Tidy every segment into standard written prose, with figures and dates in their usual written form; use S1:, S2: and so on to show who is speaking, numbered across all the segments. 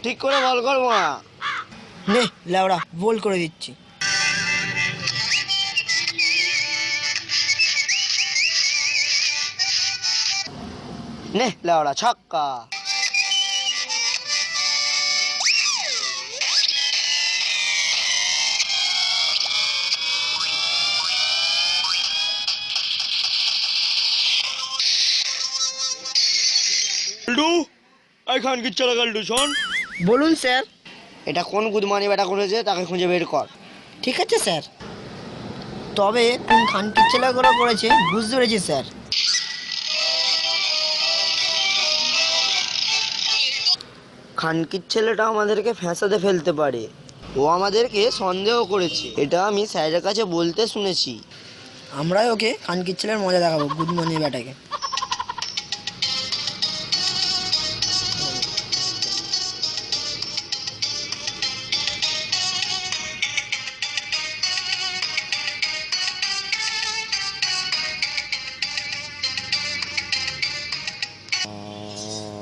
S1: ঠিক করে বল কর মা।
S2: নে লেওড়া বল করে দিচ্ছি।
S1: নে লেওড়া ছক্কা। খান কি চলে গেল শোন।
S2: বলুন স্যার।
S1: এটা কোন গুদমানি বেটা করেছে তাকে খুঁজে বের কর।
S2: ঠিক আছে স্যার, তবে কোন খানকির ছেলেগুলো করেছে বুঝতে পেরেছি স্যার।
S1: খানকির ছেলেটা আমাদেরকে ফ্যাসাদে ফেলতে পারে, ও আমাদেরকে সন্দেহ করেছে, এটা আমি স্যারের কাছে বলতে শুনেছি।
S2: আমরাই ওকে খানকির ছেলের মজা দেখাবো গুড মর্নিং ব্যাটাকে।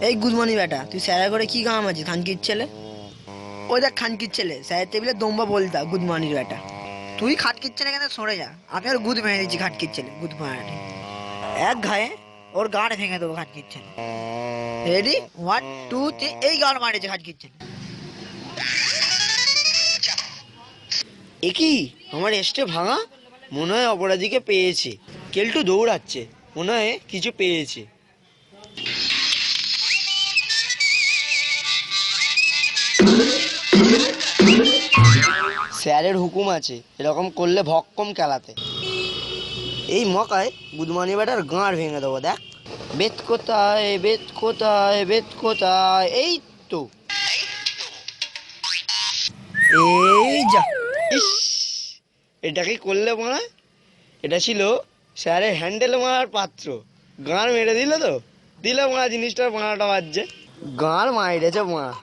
S2: এই গুড মর্নিং ব্যাটা, তুই স্যারের করে কি কাম আছে খানকির ছেলে? ওই দেখ খানকির ছেলে স্যারের টেবিলে দম্বা বলতা গুড মর্নিং ব্যাটা। তুই খাটকির ছেলে কেন সরে যা, আমি ওর গুদ ভেঙে দিচ্ছি খাটকির ছেলে গুড মর্নিং। এক ঘায়ে ওর গাঁট ভেঙে দেবো খাটকির ছেলে। রেডি 1 2 3, এই গাঁট মারেছে খাটকির ছেলে।
S1: একি আমার এস্টে ভাঙা, মনে হয় অপরাধীকে পেয়েছে। কেলটু দৌড়াচ্ছে, মনে হয় কিছু পেয়েছে। স্যারের হুকুম আছে এরকম করলে ভক্কম খেলাতে। এই মকায় গুদমানি বেটার গাঁড় ভেঙে দেবো। দেখ বেত কোথায়, বেত কোথায়, বেত কোথায়, এই তো।
S2: এই যা।
S1: ইস, এটা কি করলে মারা? এটা ছিল স্যারের হ্যান্ডেল মারার পাত্র। গাঁড় মেরে দিল তো, দিল মারা জিনিসটা মারাটা বাজছে। গাঁড় মাইরেছে মারা।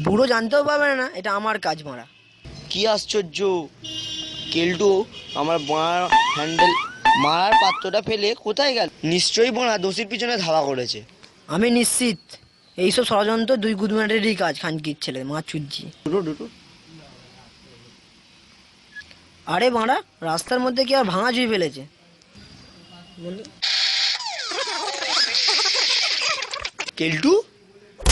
S2: বুড়ো জানতেও পারবে না এটা আমার কাজ মারা।
S1: কি আশ্চর্য, কেলটু আমার বাঁ হ্যান্ডেল মারার পাত্রটা ফেলে কোথায় গেল? নিশ্চয়ই বাঁ দোষীর পিছনে ধাওয়া করেছে।
S2: আমি নিশ্চিত এইসব ষড়যন্ত্র দুই গুদমানেরই কাজ খানকির ছেলে মা চুজ্জি। আরে বাঁড়া, রাস্তার মধ্যে কি আর ভাঙা চুই ফেলেছে?
S1: কেলটু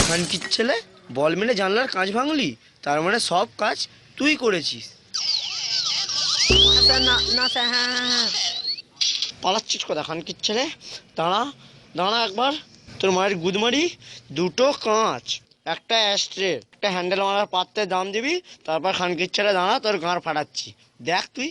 S1: খানকির ছেলে, বল মেরে জানলার কাঁচ ভাঙলি, তার মানে সব কাজ তুই করেছিস।
S2: স্যার না না স্যার, হ্যাঁ হ্যাঁ হ্যাঁ।
S1: পালাচ্ছিস কথা খানকির ছেলে? দাঁড়া দাঁড়া একবার, তোর মায়ের গুদমারি, দুটো কাঁচ, একটা অ্যাস্ট্রে, একটা হ্যান্ডেল মারার পাত্রের দাম দিবি, তারপর খানকির ছেলে দাঁড়া, তোর গাঁড় ফাটাচ্ছি, দেখ তুই।